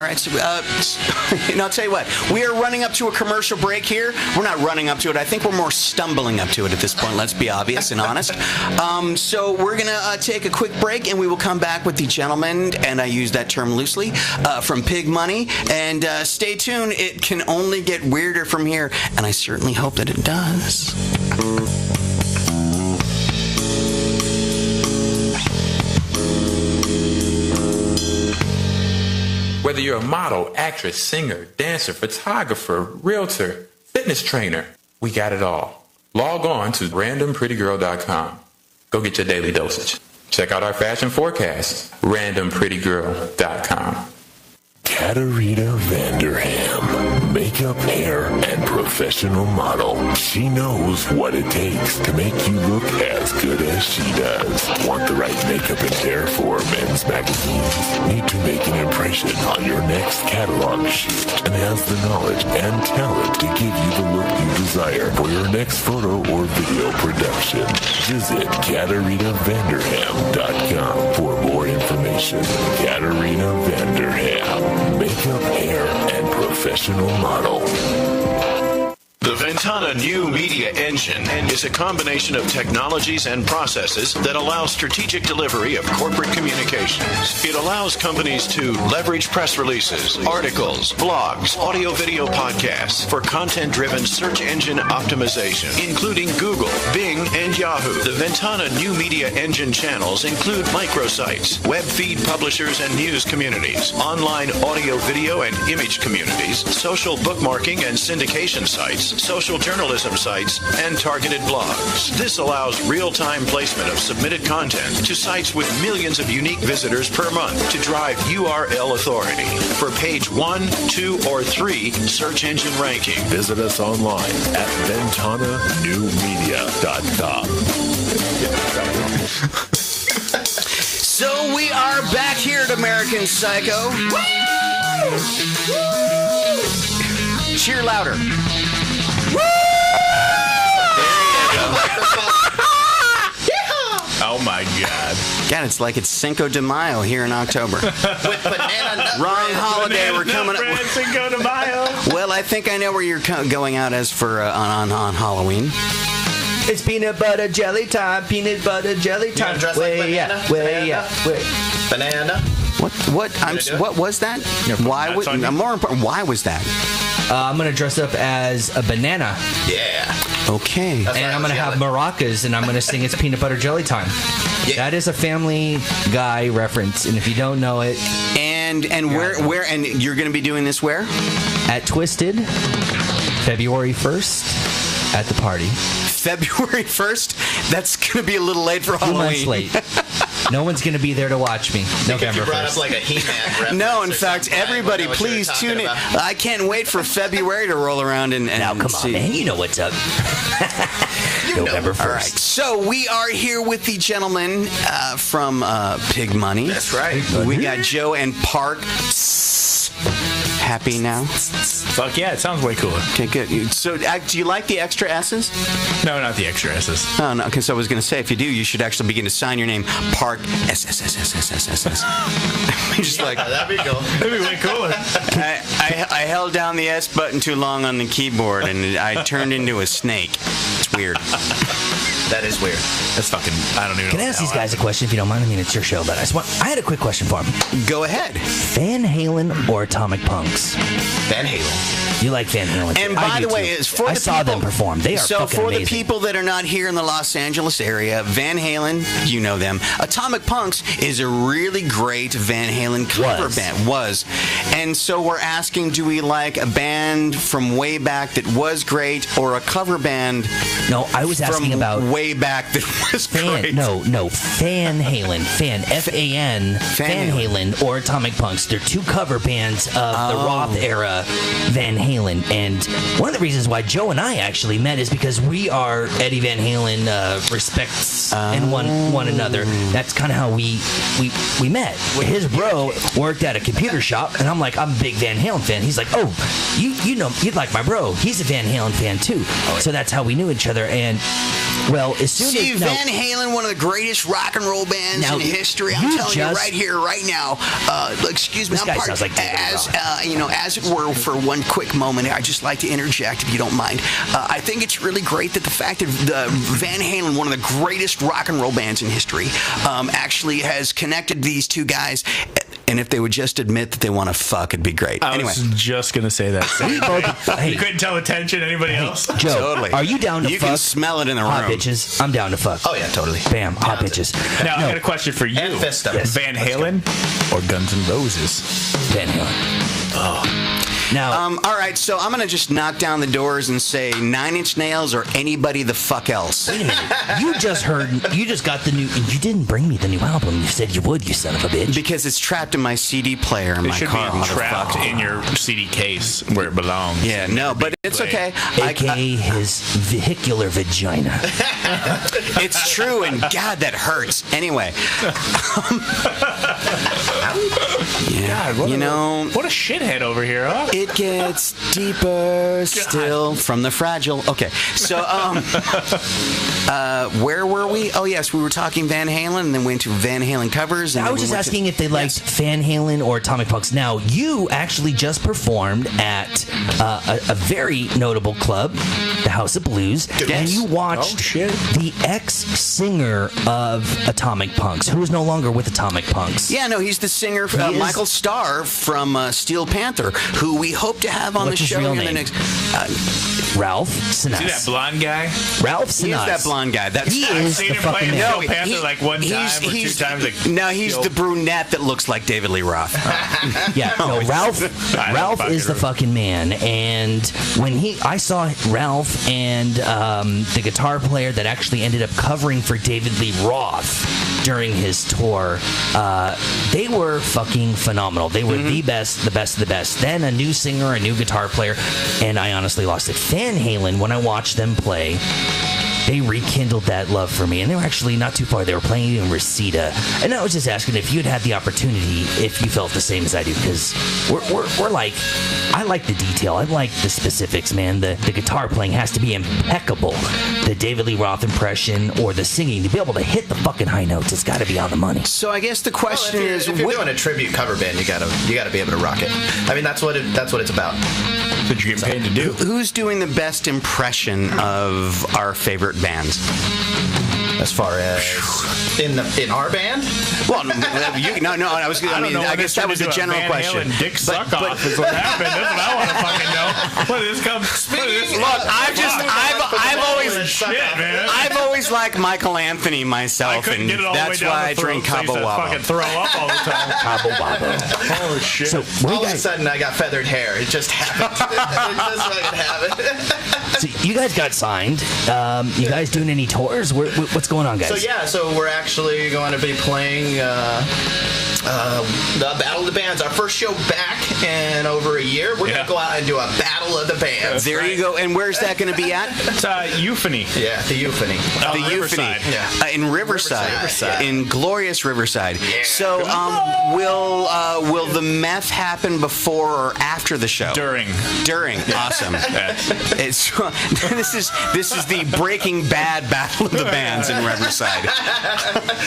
All right, so, I'll tell you what. We are running up to a commercial break here. We're not running up to it. I think we're more stumbling up to it at this point. Let's be obvious and honest. So we're going to take a quick break, and we will come back with the gentleman, and I use that term loosely, from Pig Money. And stay tuned. It can only get weirder from here, and I certainly hope that it does. Whether you're a model, actress, singer, dancer, photographer, realtor, fitness trainer, we got it all. Log on to randomprettygirl.com. Go get your daily dosage. Check out our fashion forecast, randomprettygirl.com. Katarina Vanderham, makeup, hair, and professional model. She knows what it takes to make you look as good as she does. Want the right makeup and hair for men's magazines? Need to make an impression on your next catalog shoot and has the knowledge and talent to give you the look you desire for your next photo or video production. Visit KatarinaVanderham.com for more information. Katarina Vanderham. Makeup, hair, and professional model. The Ventana New Media Engine is a combination of technologies and processes that allow strategic delivery of corporate communications. It allows companies to leverage press releases, articles, blogs, audio-video podcasts for content-driven search engine optimization, including Google, Bing, and Yahoo. The Ventana New Media Engine channels include microsites, web feed publishers and news communities, online audio, video, and image communities, social bookmarking and syndication sites, social journalism sites, and targeted blogs. This allows real-time placement of submitted content to sites with millions of unique visitors per month to drive URL authority for page 1, 2, or 3 search engine ranking. Visit us online at VentanaNewMedia.com. So we are back here at American Psycho. Cheer louder. Oh my God. God, it's like it's Cinco de Mayo here in October. With banana nut Wrong bread. holiday. We're coming up. Cinco de Mayo. Well, I think I know where you're going out as for on Halloween. It's peanut butter jelly time. Peanut butter jelly time. You dress like banana? Banana? What was that? Why would more important? Why was that? I'm gonna dress up as a banana. Yeah. Okay. That's And right, I'm gonna have maracas, and I'm gonna sing "It's Peanut Butter Jelly Time." Yeah. That is a Family Guy reference, and if you don't know it, And where and you're going to be doing this where? at Twisted, February 1st, at the party. February 1st? That's going to be a little late for 2 Halloween. months late. No one's gonna be there to watch me. November You brought 1st. up like a He-Man reference. No, in or fact, something. everybody, I know what you were please talking tune in. about. I can't wait for February to roll around and Now, come see. on, man. You know what's up. November 1st. All right, so we are here with the gentleman from Pig Money. That's right. We got Joe and Park. Happy now? Fuck yeah, it sounds way cooler. Okay, good. So, do you like the extra S's? No, not the extra S's. Oh, no, because I was going to say, if you do, you should actually begin to sign your name, Park S. Just like, That'd be cool. That'd be way cooler. I held down the S button too long on the keyboard, and I turned into a snake. It's weird. That is weird. That's fucking, I don't even know. Can I ask these guys a question if you don't mind? I mean, it's your show, but I had a quick question for them. Go ahead. Van Halen or Atomic Punks? Van Halen. You like Van Halen too. And I by do the way, too. it's for I the saw people, them perform. They are so fucking for amazing. the people that are not here in the Los Angeles area, Van Halen, you know them. Atomic Punks is a really great Van Halen cover band. And so we're asking, do we like a band from way back that was great, or a cover band? No, I was asking from about way back that was great. No, Van Halen, Fan Halen or Atomic Punks. They're two cover bands of the Roth era Van Halen. Halen. And one of the reasons why Joe and I actually met is because we are Eddie Van Halen respects and one another. That's kind of how we met. His bro worked at a computer shop, and I'm like, I'm a big Van Halen fan. He's like, oh, you know, you'd like my bro. He's a Van Halen fan too. So that's how we knew each other. And well, as soon as Van Halen, one of the greatest rock and roll bands in history. I'm telling you right here, right now. Excuse me, this guy sounds like as it were, for one quick moment, I'd just like to interject, if you don't mind. I think it's really great that the fact that Van Halen, one of the greatest rock and roll bands in history, actually has connected these two guys. And if they would just admit that they want to fuck, it'd be great. I was just going to say that. Hey, you couldn't tell attention anybody else? Joe, totally. Are you down to You fuck? can smell it in the hot room. bitches. I'm down to fuck. Oh, yeah, totally. Bam, hot bitches. Now, I got a question for you. And fist stomachs. Van Halen or Guns N' Roses? Van Halen. Now, all right, so I'm going to just knock down the doors and say 9 Inch Nails or anybody the fuck else. wait a minute. You just got the new, you didn't bring me the new album. You said you would, you son of a bitch. Because it's trapped in my CD player in It my should car, be trapped motherfucker. in your CD case where it belongs. Yeah, no, but it's okay. AKA his vehicular vagina. It's true, and God, that hurts. Anyway. Yeah, God, you know, what a shithead over here, huh? it gets deeper still from the fragile. Okay, so where were we? Oh yes, we were talking Van Halen, and then went to Van Halen covers. And I then was we just went to- asking if they liked Van Halen or Atomic Punks. Now, you actually just performed at a very notable club, the House of Blues, and you watched the ex-singer of Atomic Punks, who is no longer with Atomic Punks. Yeah, no, he's the singer, He is- Michael Starr from Steel Panther, who we hope to have on What's the his show real in the name? next. Ralph See that Sinas. blonde guy? Ralph He is Sinas. that blonde guy. That's He I've is seen the him play fucking in man. Steel Panther like one time or two times. Like, no, he's the brunette that looks like David Lee Roth. Yeah, no, Ralph is the fucking man. And when I saw Ralph and the guitar player that actually ended up covering for David Lee Roth during his tour, they were fucking phenomenal. They were the best of the best. Then a new singer, a new guitar player, and I honestly lost it. Van Halen, when I watched them play, they rekindled that love for me, and they were actually not too far. They were playing in Reseda, and I was just asking if you'd had the opportunity, if you felt the same as I do, because we're like, I like the detail, I like the specifics, man. The guitar playing has to be impeccable. The David Lee Roth impression or the singing, to be able to hit the fucking high notes, it's got to be on the money. So I guess the Well, question is, if you're doing a tribute cover band, you gotta be able to rock it. I mean, that's what it's about. That's what you're getting paid to do. who's doing the best impression of our favorite bands? As far as in our band, Well, no, I guess that was the general question. Dick suck off is what happened. That's what I want to fucking know. What is come? Look, I've always Shit, man. I've always liked Michael Anthony I myself, couldn't and get it all the way that's down why the I throat, drink so I Cabo used to fucking Wabo. throw up all the time. Cabo Wabo. Oh shit. So, what do all you of a guys, sudden I got feathered hair. It just happened. It just fucking happened. so you guys got signed. You guys doing any tours? What's going on, guys? So we're actually going to be playing the Battle of the Bands, our first show back in over a year. We're going to go out and do a Battle of the Bands. There you go. And where's that going to be at? It's Euphony. Yeah, the Euphony. The Riverside. Euphony. Yeah. In Riverside. Riverside. In glorious Riverside. Yeah. So, will the meth happen before or after the show? During. Awesome. It's, this is the Breaking Bad Battle of the Bands in Riverside.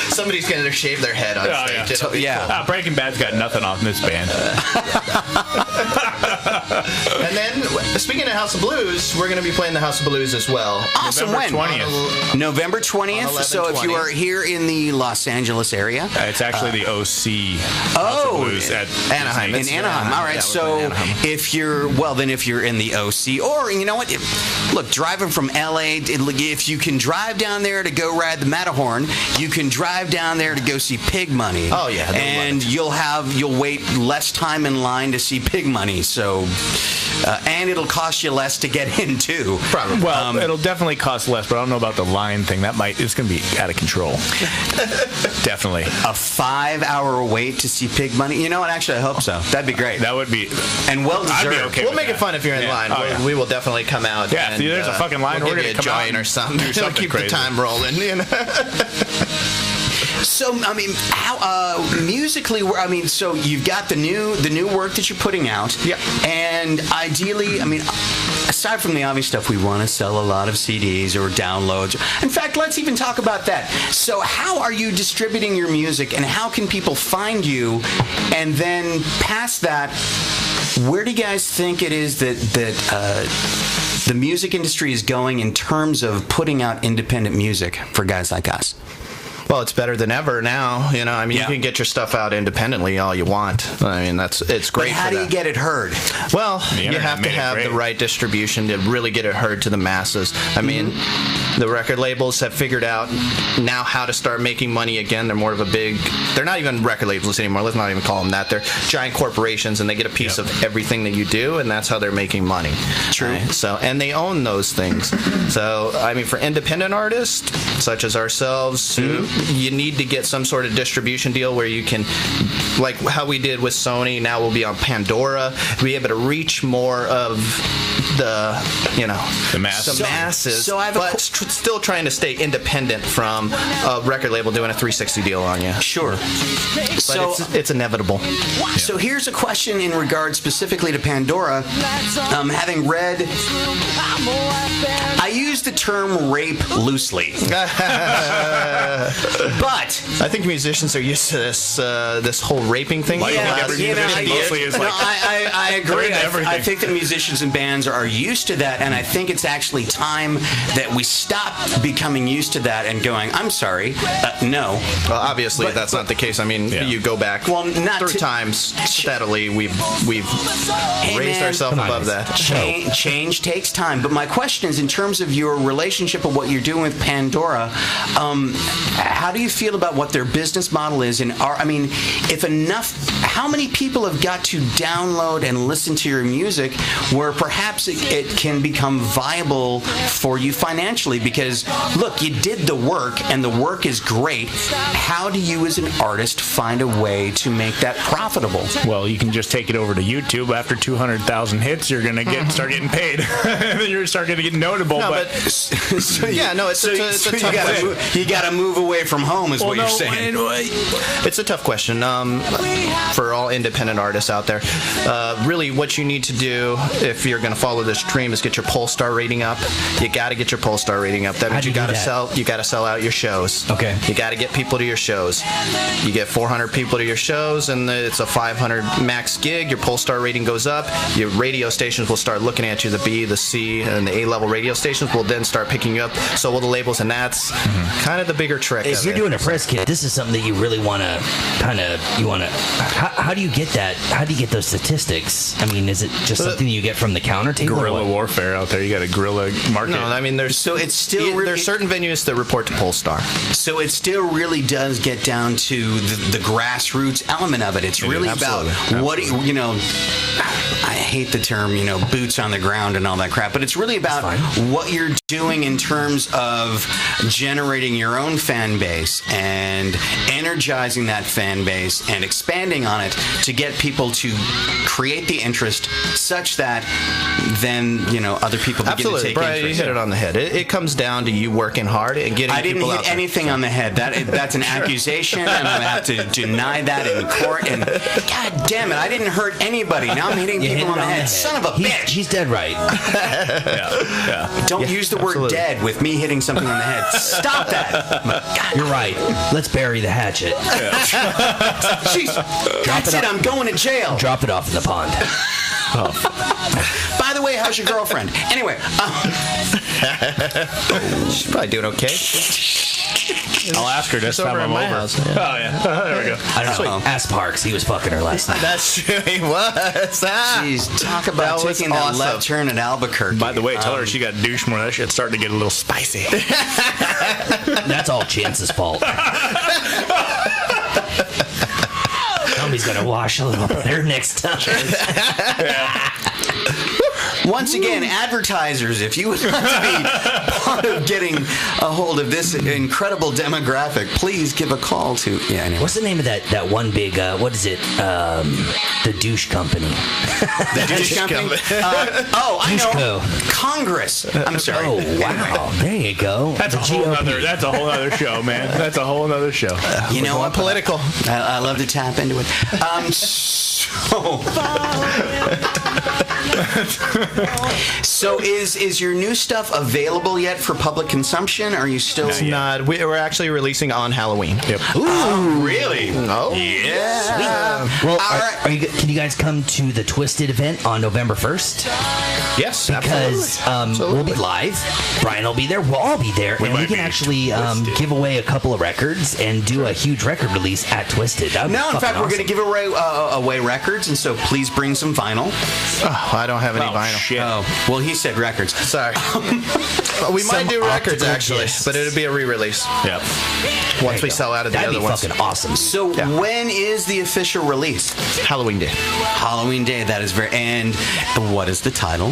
Somebody's going to shave their head on Oh, stage. yeah. It'll be Yeah. cool. Breaking Bad's got nothing on this band. And then, speaking of House of Blues, we're going to be playing the House of Blues as well. Awesome. November When? 20th. November 20th. On So if you 11/20. are here in the Los Angeles area. It's actually the OC House of Blues at Anaheim. In Anaheim. All right. Yeah, we're So playing Anaheim. if you're in the OC, or you know what, look, driving from LA, if you can drive down there to go ride the Matterhorn, you can drive down there to go see Pig Money. Oh, yeah, they'll and love it. you'll wait less time in line to see Pig Money. So And it'll cost you less to get in, too. Probably. Well, it'll definitely cost less, but I don't know about the line thing. It's going to be out of control. Definitely. A 5-hour wait to see Pig Money? You know what? Actually, I hope so. That'd be great. That would be. And well deserved. I'd be okay We'll with make that. it fun if you're in line. Oh, yeah. We will definitely come out. Yeah, and, if there's a fucking line, we'll we're give going to you a come out joint or something. do something Keep crazy. the time rolling. You know? So, I mean, how musically? I mean, so you've got the new work that you're putting out. Yeah. And ideally, I mean, aside from the obvious stuff, we want to sell a lot of CDs or downloads. In fact, let's even talk about that. So, how are you distributing your music, and how can people find you? And then past that, where do you guys think it is that the music industry is going in terms of putting out independent music for guys like us? Well, it's better than ever now. You know, I mean, Yeah. you can get your stuff out independently all you want. I mean, it's great. But how for do you that. get it heard? Well, The you internet have to made it have the great. right distribution to really get it heard to the masses. I mean, the record labels have figured out now how to start making money again. They're more of a they're not even record labels anymore. Let's not even call them that. They're giant corporations, and they get a piece of everything that you do, and that's how they're making money. True. So, and they own those things. So, I mean, for independent artists such as ourselves, you need to get some sort of distribution deal where you can, like how we did with Sony, now we'll be on Pandora, be able to reach more of the masses, So I have but still trying to stay independent from a record label doing a 360 deal on you. Sure. But So, it's inevitable. so here's a question in regard specifically to Pandora. Having read, I use the term rape loosely, but I think musicians are used to this whole raping thing. Like, yeah, every you know, musician mostly is no, like- I agree. They're into I everything. think that musicians and bands are used to that, and I think it's actually time that we stop becoming used to that and going, I'm sorry, no. Well, obviously, But- that's not the case. I mean, Yeah. you go back Well, not 3 to- times steadily. We've Hey, raised man, ourselves above that. Change takes time. But my question is, in terms of your relationship of what you're doing with Pandora, how do you feel about what their business model is? And I mean, if enough, how many people have got to download and listen to your music where perhaps it can become viable for you financially? Because look, you did the work, and the work is great. How do you, as an artist, find a way to make that profitable? Well, you can just take it over to YouTube. After 200,000 hits, you're going to start getting paid. Then you're start going to get notable. No, but yeah, no, it's a tough question. you gotta move away from home, is what you're saying. It's a tough question for all independent artists out there. Really, what you need to do if you're going to follow this dream is get your Polestar rating up. You got to get your Polestar rating up. That How means do you you do got to that? sell. You got to sell out your shows. Okay. You got to get people to your shows. You get 400 people to your shows, and it's a 500 max gig. Your Polestar rating goes up. Your radio stations will start looking at you. The B, the C, and the A level radio stations will then start picking you up. So will the labels, and that's kind of the bigger trick. If of you're it. doing a press kit, this is something that you really want to how do you get that? How do you get those statistics? I mean, is it just something you get from the counter table? or guerrilla what? warfare out there. You got a guerrilla market. No, I mean there's So it's still there's certain venues that report to Polestar. So it still really does get down to the grassroots element of it. It's really about what you know. I hate the term, boots on the ground and all that crap, but it's really about what you're doing in terms of generating your own fan base and energizing that fan base and expanding on it to get people to create the interest such that then, other people begin to Absolutely, take Brian, interest. you hit it on the head. It comes down to you working hard and getting I didn't people hit out there. anything on the head. That's an accusation, and I have to deny that in court. And God damn it, I didn't hurt anybody. Now I'm hitting You hit people it on the head. Son of a bitch! He's dead right. Don't use the word absolutely. dead with me hitting something on the head. Stop that! God, You're right. Let's bury the hatchet. jeez, that's it. I'm going to jail. Drop it off in the pond. By the way, how's your girlfriend? Anyway, She's probably doing okay. I'll ask her next She's time over I'm at my over. house, yeah. Oh, yeah. There we go. I don't know. Ask Parks. He was fucking her last night. That's true. He was. jeez, talk about That was taking that awesome. left turn at Albuquerque. By the way, tell her she got douche more. That shit's starting to get a little spicy. That's all Chance's fault. Tommy's gonna wash a little better next time. Once again, advertisers, if you would like to be part of getting a hold of this incredible demographic, please give a call to. Yeah, anyway. What's the name of that one big? What is it? The douche company. The douche company? I know. Douche Congress. I'm sorry. Oh wow! There you go. That's a whole other show, man. That's a whole other show. You know what? Political. I love to tap into it. So is your new stuff available yet for public consumption? Are you still? It's not. We're actually releasing on Halloween. Yep. Oh, really? Oh. Yeah. Well, can you guys come to the Twisted event on November 1st? Yes, Because we'll be live. Brian will be there. We'll all be there, and we might can be actually give away a couple of records and do a huge record release at Twisted. No, in fact, we're going to give away records, and so please bring some vinyl. Oh, I don't have any vinyl. Shit. Oh, well, he said records. Sorry. We might do records, optical actually, discs. but it'll be a re-release Yep. once we sell out of the That'd other be ones. fucking awesome. So when is the official release? Halloween Day. Halloween Day. That is very. And what is the title?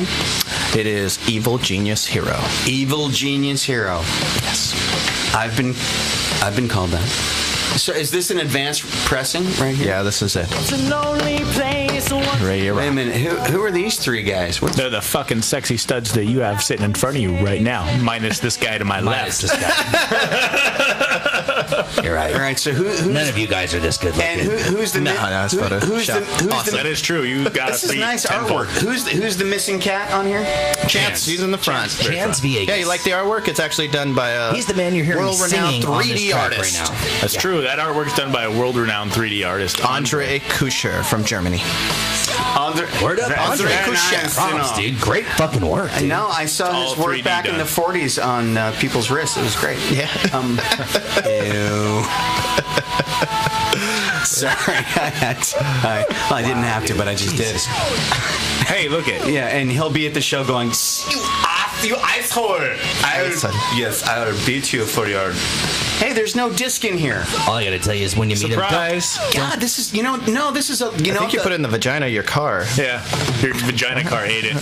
It is Evil Genius Hero. Evil Genius Hero. Yes. I've been called that. So is this an advanced pressing right here? Yeah, this is it. Right here. Wait a minute. Who are these three guys? They're the fucking sexy studs that you have sitting in front of you right now, minus this guy to my Minus left. this guy. You're right. All right. So who's None of you guys are this good looking. and who's the No, that's photo. who's Shop. That is true. You got This is to nice artwork. Who's the missing cat on here? Chance, he's in the front. Chance Viegas. Yeah, you like the artwork? It's actually done by a He's the man you're hearing world-renowned singing on this 3D track artist. right now. That's true. That artwork's done by a world-renowned 3D artist, Andre Kusher from Germany. Word up, That's Andre. very nice, Props, you know. dude. Great fucking work, dude. No, I saw all his work 3D back in done. the 40s on people's wrists. It was great. Yeah. Ew. Sorry, I didn't have to, but I just did. Hey, look it. Yeah, and he'll be at the show going, you asshole! Yes, I will beat you for your. Hey, there's no disc in here. All I gotta tell you is when you meet him. Surprise. God, this is this is a I think you put it in the vagina of your car. Yeah. Your vagina car ate it.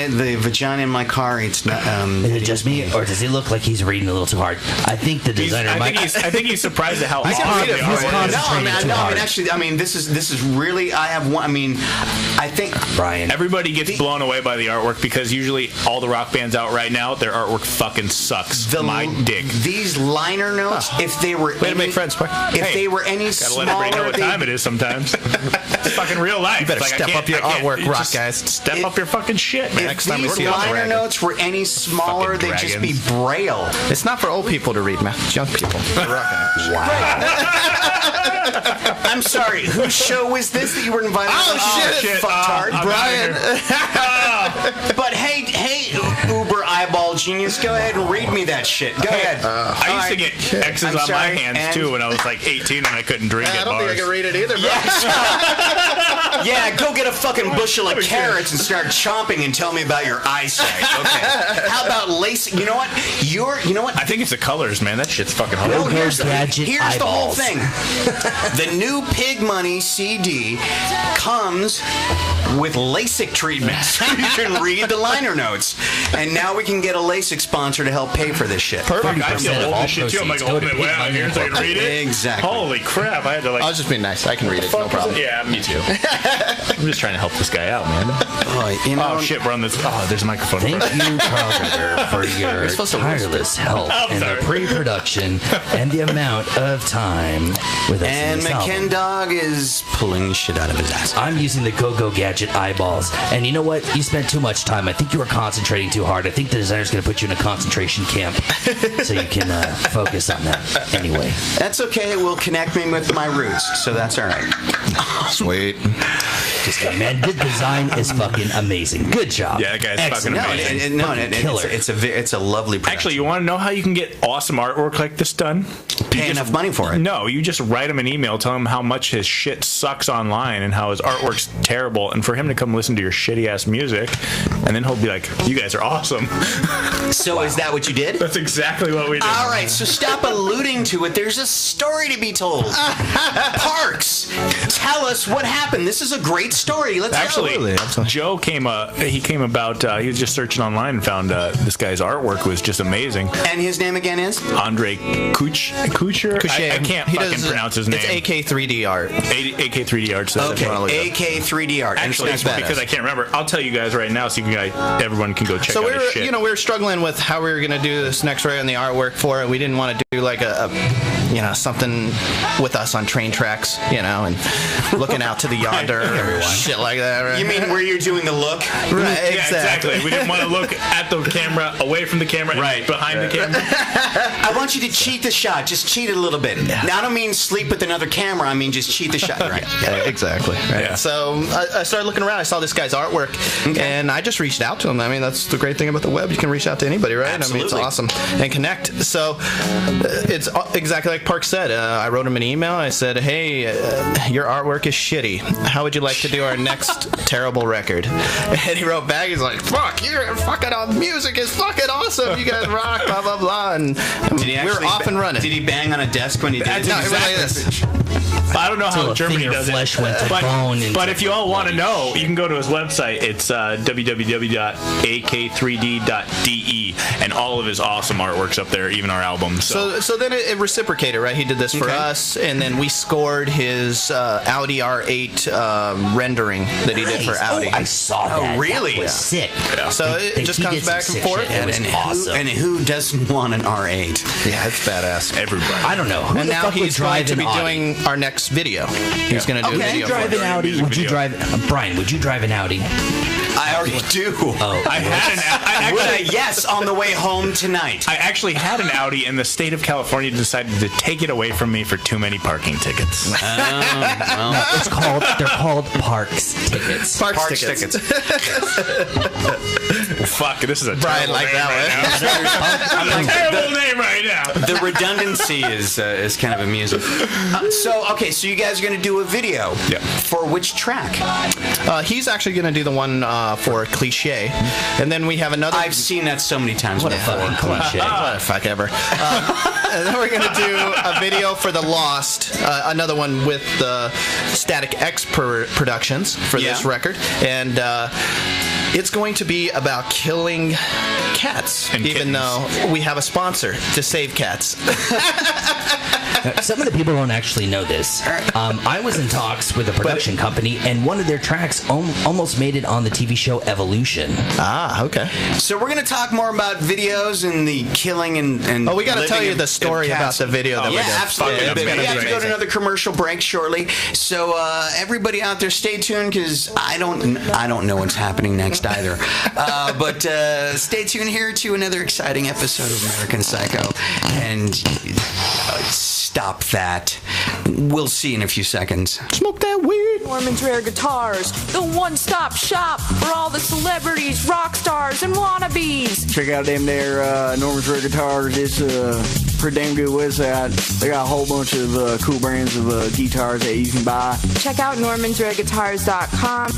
the vagina in my car. It's not. Is it just me, or does he look like he's reading a little too hard? I think the designer I might. think he's surprised at how can awesome read it they for are. you. No, concentrating too hard. actually, this is really. I have one. I think Brian. Everybody gets blown away by the artwork because usually all the rock bands out right now, their artwork fucking sucks. My dick. These liner notes, if they were Way to make friends, Spark. if they were any Gotta let everybody know smaller, what time it is sometimes. It's fucking real life. You better Like, I step can't- up your I can't- artwork, you rock just guys. Step up your fucking shit, man. if Next time we these see a liner dragon. notes were any smaller, Fucking they'd just be dragons. braille. It's not for old people to read, man. It's young people. They're rocking it. I'm sorry, whose show was this that you were invited to? shit. Fucktard. I'm Brian. But hey, Uber eyeball genius, go ahead and read me that shit. Go ahead. I used to get X's I'm on sorry, my hands and- too when I was like 18 and I couldn't drink I at don't think I bars. can read it either, bro. Yeah, go get a fucking bushel of carrots and start chomping and tell me about your eyesight. Okay. How about LASIK? You know what? I think it's the colors, man. That shit's fucking hard. No, Go here's gadget the whole eyeballs. thing. The new Pig Money CD comes with LASIK treatments. You can read the liner notes. And now we can get a LASIK sponsor to help pay for this shit. Perfect. I feel 40% of old all as shit too. I'm like proceeds go holding to it way Pig out Money here so I can read it. Exactly. Holy crap. I had to like. I was just being nice. I can read it. No problem. Yeah, me too. I'm just trying to help this guy out, man. Oh shit, we're on this. Oh, there's a microphone. Thank you, Carl Ritter, for your tireless help in the pre-production and the amount of time with us. And in this album. McKendog is pulling shit out of his ass. I'm using the Go-Go Gadget eyeballs. And you know what? You spent too much time. I think you were concentrating too hard. I think the designer's going to put you in a concentration camp so you can focus on that. Anyway. That's okay. It will connect me with my roots, so that's all right. Sweet. Just kidding, man. The design is fucking amazing. Good job. Yeah, that guy's Excellent. fucking amazing. Killer. It's a lovely production. Actually, you want to know how you can get awesome artwork like this done? pay enough money for it. No, you just write him an email, tell him how much his shit sucks online and how his artwork's terrible, and for him to come listen to your shitty ass music, and then he'll be like, "You guys are awesome." So is that what you did? That's exactly what we did. All right, so stop alluding to it. There's a story to be told. Parks, tell us what happened. This is a great story. Let's Actually, go. Joe came about. He was just searching online and found this guy's artwork was just amazing. And his name again is Andre Kucher. I can't fucking pronounce his name. It's AK3D art. AK3D art. So okay. AK3D art. Actually, because I can't remember, I'll tell you guys right now, so everyone can go check out his shit. We were struggling with how we were going to do this next right on the artwork for it. We didn't want to do like a something with us on train tracks, and looking out to the yonder, shit like that. Right? You mean where you're doing the look? Right, yeah, exactly. We didn't want to look at the camera, away from the camera, and behind the camera. I want you to cheat the shot. Just cheat it a little bit. Yeah. Now, I don't mean sleep with another camera. I mean just cheat the shot. Right. Yeah, exactly. Right. Yeah. So I started looking around. I saw this guy's artwork, and I just reached out to him. I mean, that's the great thing about the web. You can reach out to anybody, right? Absolutely. I mean, it's awesome. And connect. So it's exactly like Park said. I wrote him an email. I said, hey, your artwork is shitty. How would you like to do our next terrible record? And he wrote back. He's like, fuck, your fucking music is fucking awesome. You guys rock, blah, blah, blah. And we're off and running. Did he bang on a desk when he did it? No, he went like this. I don't know how Germany does flesh it. Went to bone but if you all want to know, you can go to his website. It's www.ak3d.de, and all of his awesome artwork's up there, even our album. So then it reciprocated, right? He did this for us, and then we scored his Audi R8 rendering that he did for Audi. Oh, I saw that. Oh, really? That was sick. Yeah. So it just comes back and forth. It was awesome. And who doesn't want an R8? Yeah, it's badass. Everybody. I don't know. Who and the now fuck would he's drive going to be an Audi? doing our next video. He's going to do a video. Would you drive an Audi? Would you drive, Brian? Would you drive an Audi? I already do. Oh, I had yes, on the way home tonight. I actually had an Audi, and the state of California decided to take it away from me for too many parking tickets. They're called Parks tickets. Parks tickets. Fuck, this is a Brian terrible like name that right now. Terrible name right now. The redundancy is kind of amusing. So you guys are going to do a video for which track? He's actually going to do the one for Cliche, and then we have another. I've seen that so many times. What a fucking cliche. What a fuck ever. And then we're going to do a video for The Lost, another one with the Static X Productions for this record, and it's going to be about killing cats, and even kittens. though we have a sponsor to save cats. Some of the people don't actually know this. I was in talks with a production company, and one of their tracks almost made it on the TV show Evolution. Ah, okay. So we're going to talk more about videos and the killing and we got to tell you of- the story of about cats. the video that we did. Absolutely. Yeah, we have to amazing. go to another commercial break shortly. So everybody out there, stay tuned because I don't know what's happening next either. But stay tuned here to another exciting episode of American Psycho. And stop that. We'll see in a few seconds. Smoke that weed. Norman's Rare Guitars, the one-stop shop for all the celebrities, rock stars, and wannabes. Check out them there, Norman's Rare Guitars. It's a pretty damn good website. They got a whole bunch of cool brands of guitars that you can buy. Check out normansrareguitars.com.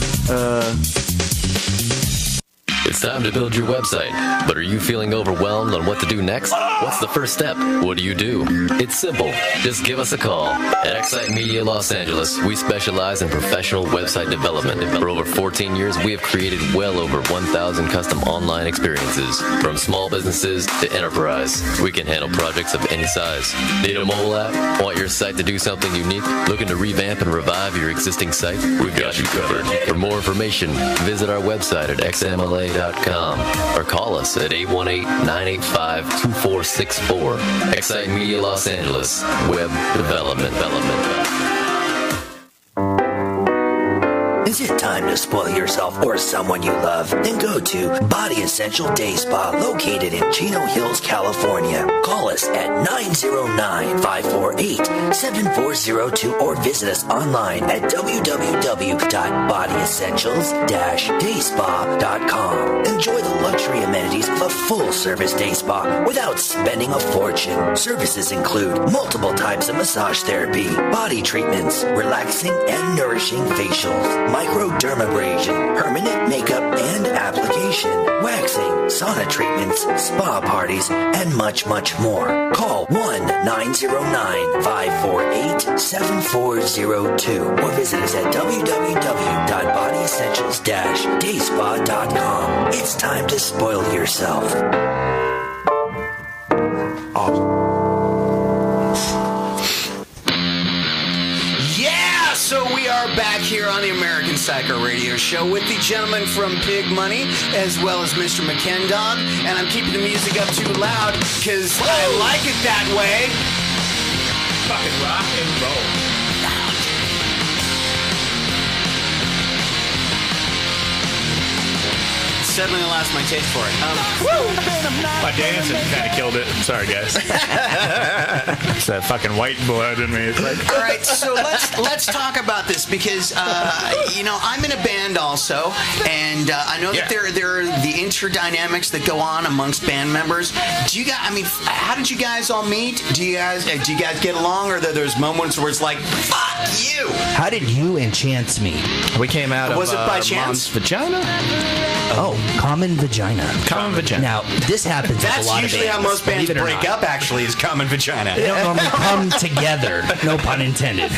It's time to build your website, but are you feeling overwhelmed on what to do next? What's the first step? What do? It's simple. Just give us a call. At Excite Media Los Angeles, we specialize in professional website development. For over 14 years, we have created well over 1,000 custom online experiences. From small businesses to enterprise, we can handle projects of any size. Need a mobile app? Want your site to do something unique? Looking to revamp and revive your existing site? We've got you covered. For more information, visit our website at xmla.com or call us at 818-985-2464. Excite Media Los Angeles. Web development. Is it time to spoil yourself or someone you love? Then go to Body Essential Day Spa, located in Chino Hills, California. Call us at 909-548-7402 or visit us online at www.bodyessentials-dayspa.com. Enjoy the luxury amenities of a full-service day spa without spending a fortune. Services include multiple types of massage therapy, body treatments, relaxing and nourishing facials, microdermabrasion, permanent makeup and application, waxing, sauna treatments, spa parties, and much, much more. Call 1-909-548-7402 or visit us at www.bodyessentials-dayspa.com. service-dayspa.com. It's time to spoil yourself. Yeah, so we are back here on the American Psycho Radio Show with the gentleman from Big Money, as well as Mr. McKendon. And I'm keeping the music up too loud because I like it that way. Fucking rock and roll. Suddenly I lost my taste for it. My dancing kind of killed it. Sorry, guys. It's that fucking white blood in me. It's like, all right, so let's talk about this because I'm in a band also, and I know that there are the interdynamics that go on amongst band members. Do you guys? I mean, how did you guys all meet? Do you guys get along, or there's moments where it's like, fuck you? How did you and Chance meet? We came out Was of it by chance? Mom's vagina. Oh, common vagina. Common vagina. Now, this happens with That's a lot of usually bands. how most bands believe it or break not. up, actually, is common vagina. They don't normally come together. No pun intended.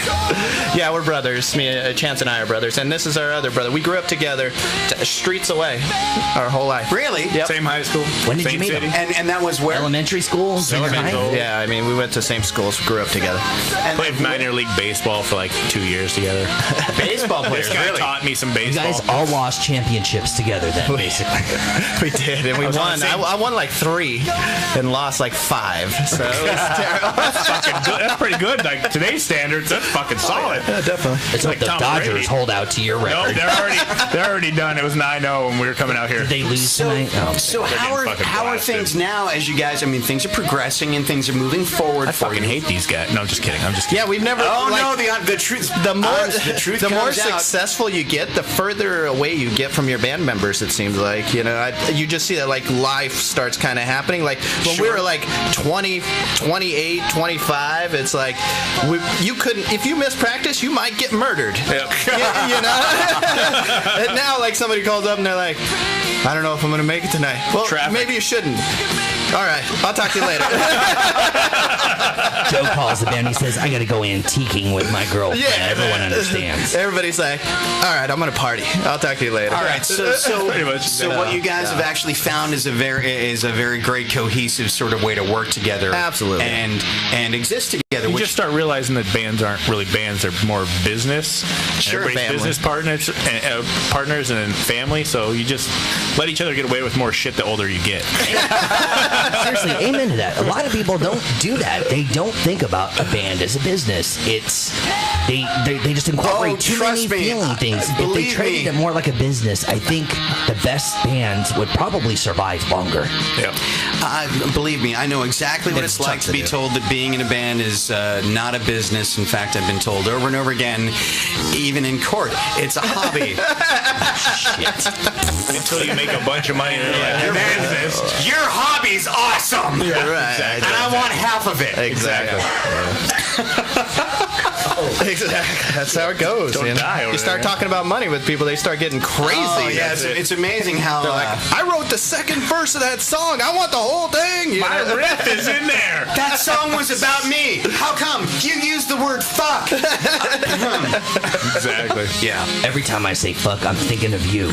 Yeah, we're brothers. Chance and I are brothers, and this is our other brother. We grew up together, streets away, our whole life. Really? Yep. same high school. When did same you meet city. him? And that was where? Elementary school? Junior high? Yeah, I mean, we went to same schools, grew up together. And Played minor league baseball for like 2 years together. baseball players, This guy really? taught me some You baseball. guys all lost championships together then, basically. We did, and we was on won. the same- I won like 3 and lost like 5. So it was terrible. fucking good. That's pretty good. Like today's standards, that's fucking solid. Yeah, definitely. It's like the Tom Dodgers Brady. hold out to your No, record. they're already done. It was 9-0 when we were coming out here. Did they lose tonight? Oh. So They're how getting are fucking blasted. things now as you guys? I mean, things are progressing and things are moving forward. I fucking hate these guys. No, I'm just kidding. I'm just kidding. Yeah, we've never. Oh like, no, the truth. the more the truth the more comes out. successful you get, the further away you get from your band members. It seems like you just see that like life starts kind of happening. Like when we were like 20, 28, 25, it's like you couldn't. If you miss practice, you might get murdered. Yep. you know. And now like somebody calls up and they're like, I don't know if I'm gonna make it tonight. Well, Traffic. maybe you shouldn't. All right, I'll talk to you later. Joe calls the band. He says, I got to go antiquing with my girlfriend. Yeah, Everyone understands. Everybody's like, all right, I'm gonna party. I'll talk to you later. All right, so Pretty much. what you guys have actually found is a very great cohesive sort of way to work together, Absolutely. and exist together. You Which just start realizing that bands aren't really bands; they're more business. Sure, Everybody's family. business partners and then family. So you just let each other get away with more shit the older you get. Seriously, amen to that. A lot of people don't do that. They don't think about a band as a business. It's they just incorporate too many trust me. feeling things. If they Believe treated me. it more like a business, I think the best bands would probably survive longer. Yeah. Believe me, I know exactly what It's it's like tough to to be do. told that being in a band is not a business. In fact, I've been told over and over again, even in court, it's a hobby. Until you make a bunch of money and you're like, your business. Your hobby's awesome, Right. and I want half of it. Exactly. Exactly. That's how it goes. Don't die over you start there. talking about money with people, they start getting crazy. Oh yeah, That's it. it's amazing how. They're like, I wrote the second verse of that song. I want the whole thing. You My know? riff is in there. that song was about me. How come you used the word fuck? Exactly. Yeah. Every time I say fuck, I'm thinking of you.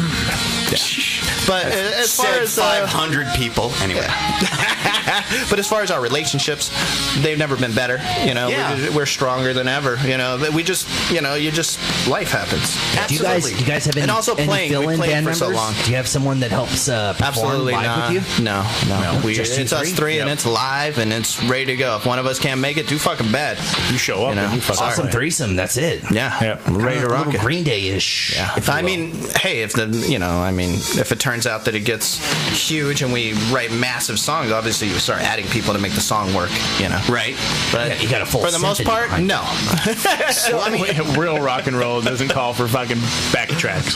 But as far Said as 500 people. Anyway. but as far as our relationships, they've never been better. Yeah. We're stronger than ever. But we just, life happens. Do you guys have any, And also any playing. We fill-in played band for so members? long. Do you have someone that helps perform Absolutely live not. with you? No. Just you It's us three? three, and Yep. it's live, and it's ready to go. If one of us can't make it, too fucking bad. You show up You know, and you fucking sorry. Awesome threesome. That's it. Yeah, Yep. we're ready to A rock little it. Green Day-ish. Yeah. if you I will. mean, hey, if it turns out that it gets huge and we write massive songs, obviously you start adding people to make the song work. Right. But you got a full for the most symphony part, behind no. So I mean, real rock and roll doesn't call for fucking backtracks.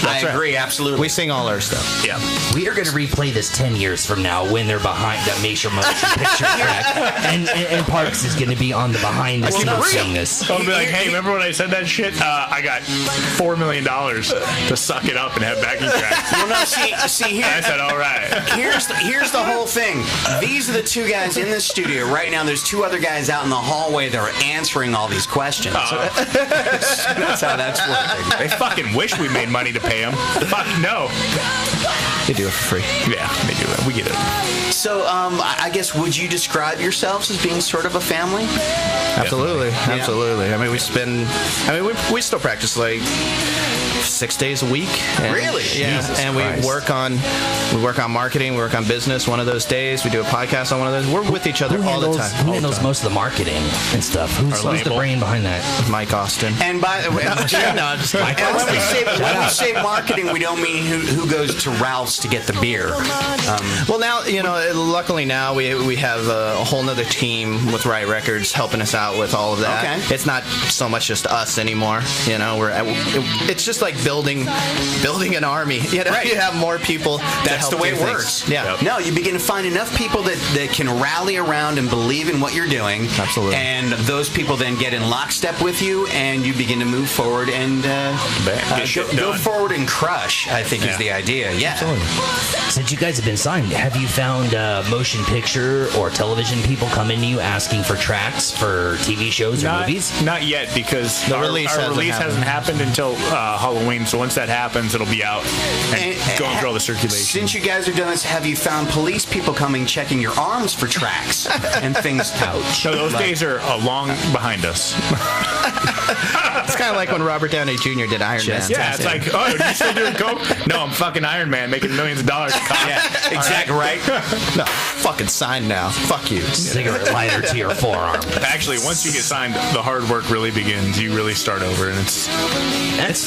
I agree absolutely. We sing all our stuff. Yeah. we are going to replay this 10 years from now when they're behind that Major Motion Picture track. And Parks is going to be on the behind the scenes saying this. I'll be like, hey, remember when I said that shit? I got $4 million to suck it up and have backing tracks. Well, no, see here. I said, all right. Here's the whole thing. These are the two guys in the studio right now. There's two other guys out in the hallway that are answering all the his questions. That's how that's working. They fucking wish we made money to pay them. Fuck no. They do it for free. Yeah, they do it. We get it. So, I guess, would you describe yourselves as being sort of a family? Absolutely, Yeah. absolutely. I mean, we still practice like 6 days a week. And, Really? Yeah. Jesus and Christ. we work on marketing. We work on business one of those days. We do a podcast on one of those. We're with each other all the time. Who handles most of the marketing and stuff? Who's the brain behind that? Mike Austin. And by the way, no, I'm just kidding. and when we say marketing, we don't mean who goes to Ralph's to get the beer. Well, now, luckily now we have a whole nother team with Riot Records helping us out with all of that. Okay. It's not so much just us anymore. It's just like building an army. Right. You have more people. That's the way it works. Yeah. No, you begin to find enough people that can rally around and believe in what you're doing. Absolutely. And those people then get in lockstep with you, and you begin to move forward and go forward and crush, I think is the idea. Yeah. Absolutely. Since you guys have been signed, have you found motion picture or television people coming to you asking for tracks for TV shows or movies? Not yet, because The our release hasn't happened until Halloween. So once that happens, it'll be out and going through all the circulation. Since you guys have done this, have you found police people coming checking your arms for tracks and things? Ouch. So those days are long behind us. It's kind of like when Robert Downey Jr. did Iron Man. Yeah, it's like, oh, you still doing coke? No, I'm fucking Iron Man, making millions of dollars. Yeah, exactly right. No, fucking sign now. Fuck you. Cigarette lighter to your forearm. Actually, once you get signed, the hard work really begins. You really start over, and it's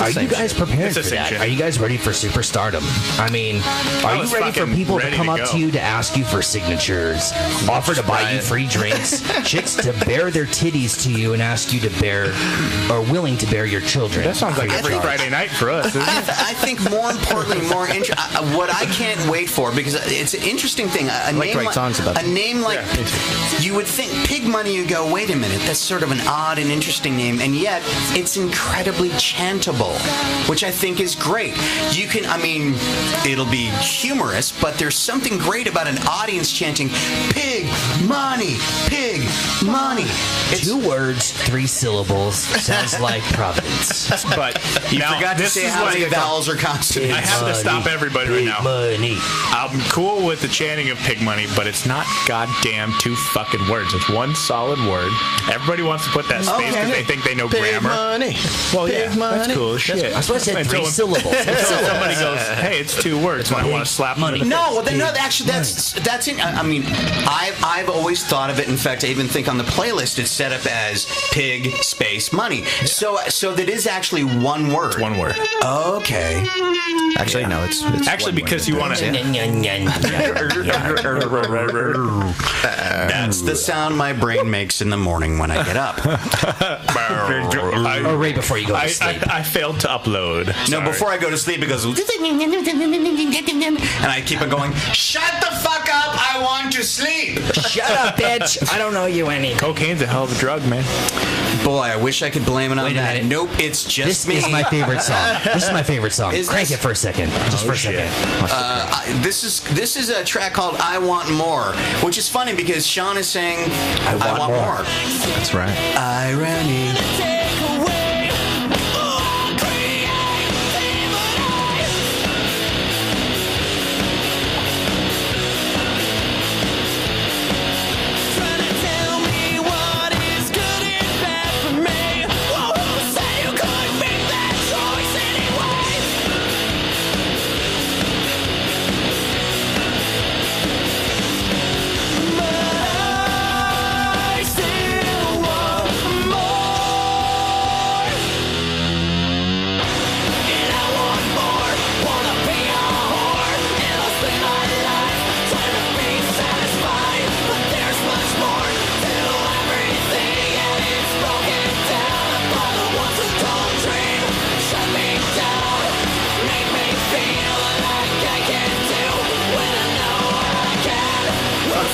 Are you guys prepared It's the for same that? shit. Are you guys ready for superstardom? I mean, are you was ready for fucking people to ready come to up go. to you to ask you for signatures, offer to buy you free drinks, chicks to bear their titties to you and ask you to bear, or willing to bear your children? that sounds like free of every charge? Friday night for us. Isn't it? I think more importantly, what I can't wait for, because it's an interesting thing. like to write songs about a name like you would think Pig Money. You go, wait a minute, that's sort of an odd and interesting name, and yet it's incredibly chantable, which I think is great. You can, it'll be humorous, but there's something great about an audience chanting Pig Money, Pig Money. It's 2 words, 3 syllables. Sounds like Providence. But You now, forgot to this say is how what many vowels or consonants. I have to stop everybody right now. Money. I'm cool with the chanting of Pig Money, but it's not goddamn 2 fucking words. It's 1 solid word. Everybody wants to put that space because they think they know Big grammar. money. Well, Big yeah, money. that's cool as shit. That's why I said 3 syllables. Until somebody goes, hey, it's 2 words, and I want to slap money. No, actually, that's it. I've always thought of it. In fact, I even think on the playlist it's set up as Pig Space Money. So that is actually 1 word. 1 word. Okay. Actually, no, it's Actually, because you want to. That's the sound my brain makes in the morning when I get up. Or right before you go to sleep. I failed to upload. No, Sorry. before I go to sleep, it goes, and I keep on going, shut the fuck up, I want to sleep. Shut up, bitch. I don't know you any. Cocaine's a hell of a drug, man. Boy, I wish I could blame it on Wait a that. minute. Nope, it's just This me. is my favorite song. This is my favorite song. Is Crank this- it for a second. Just for a second. This is a track called I Want More, which is funny because Sean is saying, I want more. That's right. Irony.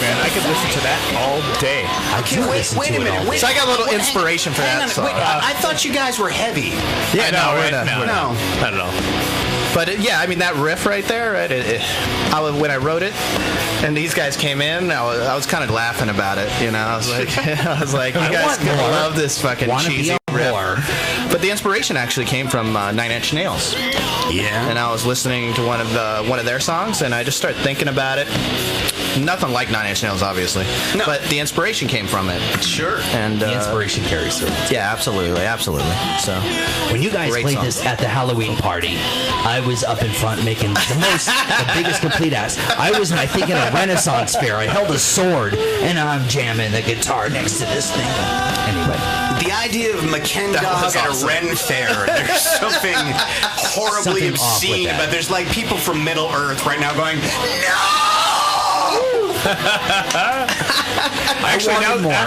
Man, I could listen to that all day. Okay, wait a minute. Wait, So I got a little inspiration for hang that on, song. Wait, I thought you guys were heavy. Yeah, No, we're not. no, No. not at all. But I mean, that riff right there, right? When I wrote it, and these guys came in, I was kind of laughing about it. You know, I was like, you guys gonna love this fucking cheesy riff. But the inspiration actually came from Nine Inch Nails. Yeah. And I was listening to one of their songs, and I just started thinking about it. Nothing like Nine Inch Nails, obviously. No. But the inspiration came from it. Sure. And the inspiration carries through. Yeah, absolutely. So when you guys played this at the Halloween party, I was up in front making the biggest complete ass. I was, I think, in a Renaissance fair. I held a sword, and I'm jamming the guitar next to this thing. Anyway. The idea of Mackenzie at a Ren fair, there's something horribly obscene, but there's like people from Middle Earth right now going, no!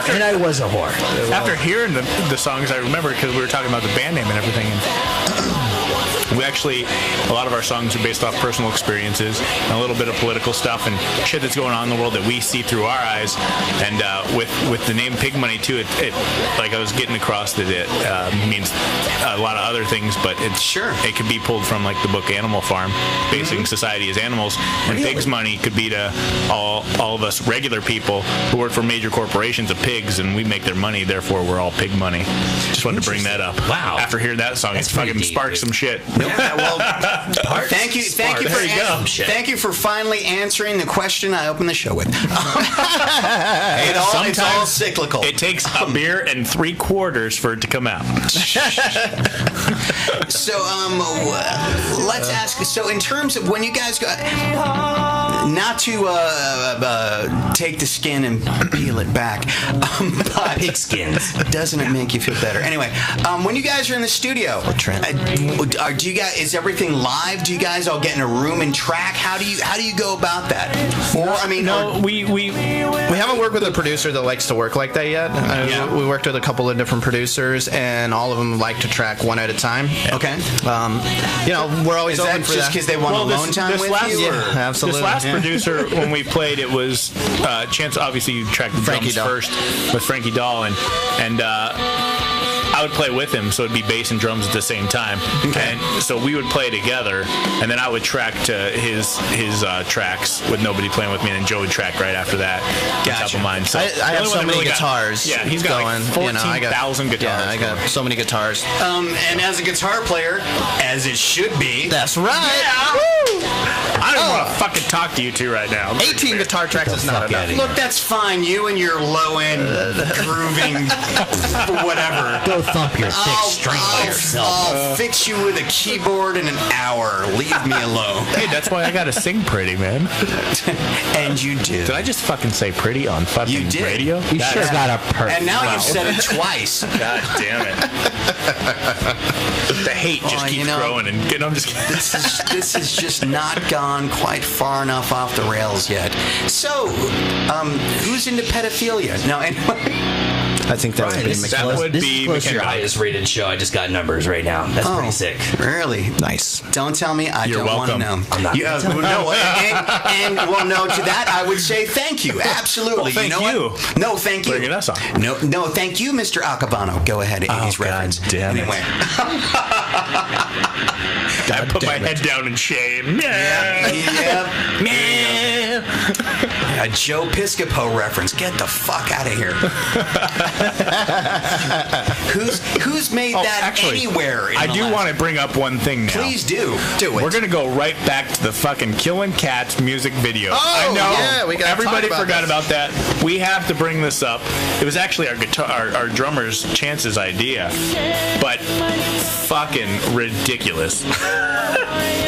And I was a whore. After hearing the songs, I remember because we were talking about the band name and everything. We actually, a lot of our songs are based off personal experiences and a little bit of political stuff and shit that's going on in the world that we see through our eyes. And with the name Pig Money too, it like I was getting across that it means a lot of other things, but it could be pulled from like the book Animal Farm, basing society as animals, and Pig's Money could be to all of us regular people who work for major corporations of pigs, and we make their money, therefore we're all Pig Money. Just wanted to bring that up. Wow! After hearing that song, it's fucking sparked some shit. Yeah, well, thank you for finally answering the question I opened the show with. It's all cyclical. It takes a beer and 3/4 for it to come out. So, let's ask. So, in terms of when you guys go, not to take the skin and peel it back, but pig skins. Doesn't it make you feel better? Anyway, when you guys are in the studio, do you guys? Is everything live? Do you guys all get in a room and track? How do you go about that? We haven't worked with a producer that likes to work like that yet. We worked with a couple of different producers, and all of them like to track one at a time. Okay. We're always open for that. Just because they want alone time with you? Yeah, absolutely. This last producer, when we played, it was Chance. Obviously, you tracked the drums first with Frankie Dahl, and I would play with him, so it'd be bass and drums at the same time. Okay. And so we would play together, and then I would track to his tracks with nobody playing with me, and then Joe would track right after that. Gotcha. On top of mine. So I have so many guitars. He's got going. Like 14,000 guitars. Yeah, I got so many guitars. And as a guitar player, as it should be. That's right. Yeah. Woo! I don't want to fucking talk to you two right now. 18 guitar tracks is not enough. Look, that's fine. You and your low-end grooving whatever. Go thump your thick string by yourself. I'll fix you with a keyboard in an hour. Leave me alone. Hey, that's why I gotta sing pretty, man. And you do. Did I just fucking say pretty on fucking radio? You sure got a perfect. And now you've said it twice. God damn it. The hate just keeps growing, and I'm just kidding. This has just not gone quite far enough off the rails yet. So, who's into pedophilia? No, anyway. I think that would be McKenna. This is close to your highest rated show. I just got numbers right now. That's pretty sick. Really? Nice. Don't tell me. You're don't want to know. I'm not. No, to that I would say thank you. Absolutely. Well, thank you. What? No, thank you. Bringing us on. No, thank you, Mr. Acabano. Go ahead, 80s reference. Damn anyway. I put my head down in shame. Yeah. A Joe Piscopo reference. Get the fuck out of here. Who's made that anywhere? I do want to bring up one thing now. Please do. Do it. We're gonna go right back to the fucking Killing Cats music video. I know. Yeah, everybody forgot about that. We have to bring this up. It was actually our drummer's Chance's idea, but fucking ridiculous.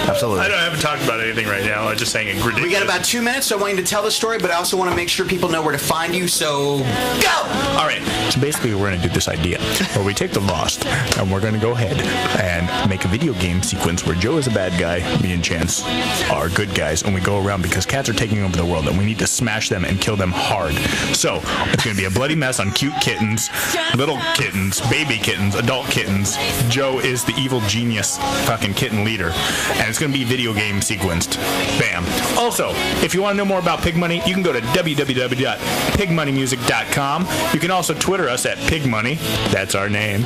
Absolutely. I haven't talked about anything right now. I'm just saying it's ridiculous. We got about 2 minutes, so I want you to tell the story, but I also want to make sure people know where to find you, so go! All right. So basically, we're going to do this idea where we take the Lost, and we're going to go ahead and make a video game sequence where Joe is a bad guy, me and Chance are good guys, and we go around because cats are taking over the world, and we need to smash them and kill them hard. So it's going to be a bloody mess on cute kittens, little kittens, baby kittens, adult kittens. Joe is the evil genius fucking kitten leader, and it's going to be video game sequenced. Bam. Also, if you you want to know more about Pig Money, you can go to www.pigmoneymusic.com. You can also Twitter us at Pig Money. That's our name.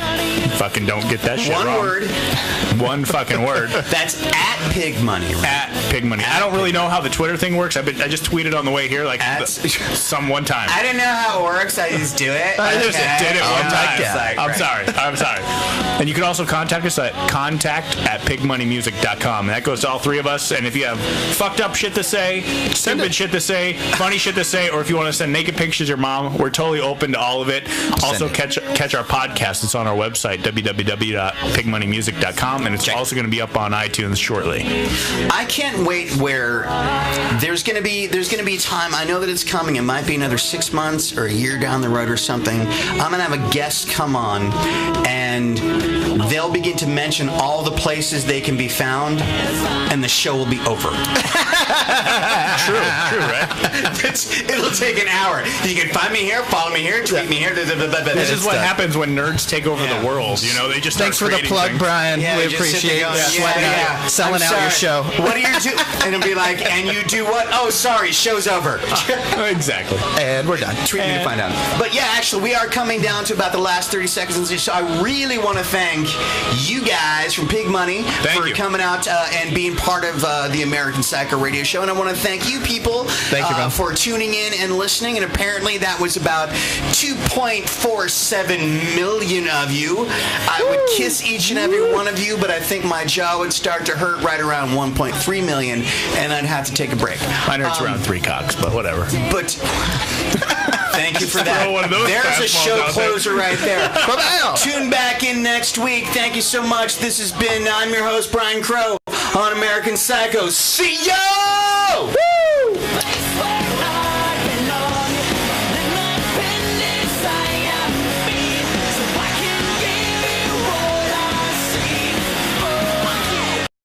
Fucking don't get that shit wrong. One word. One fucking word. That's at Pig Money. Right? At Pig Money. I don't really know how the Twitter thing works. I just tweeted on the way here like some one time. I didn't know how it works. I just do it. I just did it one time. Like, I'm sorry. And you can also contact us at contact@pigmoneymusic.com. And that goes to all three of us. And if you have fucked up shit to say, stupid shit to say, funny shit to say, or if you want to send naked pictures of your mom, we're totally open to all of it. Also, catch our podcast. It's on our website, www.pigmoneymusic.com, and it's also going to be up on iTunes shortly. I can't wait where there's going to be time. I know that it's coming. It might be another 6 months or a year down the road or something. I'm going to have a guest come on, and they'll begin to mention all the places they can be found, and the show will be over. True, right? It'll take an hour. You can find me here, follow me here, tweet me here. This is what happens when nerds take over the world. You know, they just Thanks for the plug, things. Brian. Yeah, we appreciate selling out your show. What do you do? And it'll be like, and you do what? Oh, sorry, show's over. Exactly. And we're done. Tweet me to find out. But yeah, actually, we are coming down to about the last 30 seconds of this, so I really want to thank you guys from Pig Money for coming out and being part of the American Psycho Radio Show. And I want to thank you people for tuning in and listening. And apparently that was about 2.47 million of you. I would kiss each and every one of you, but I think my jaw would start to hurt right around 1.3 million, and I'd have to take a break. Mine hurts around 3 cocks, but whatever. But thank you for that. There's a show closer right there. Tune back in next week. Thank you so much. This has been, I'm your host, Brian Crow, on American Psycho. See ya!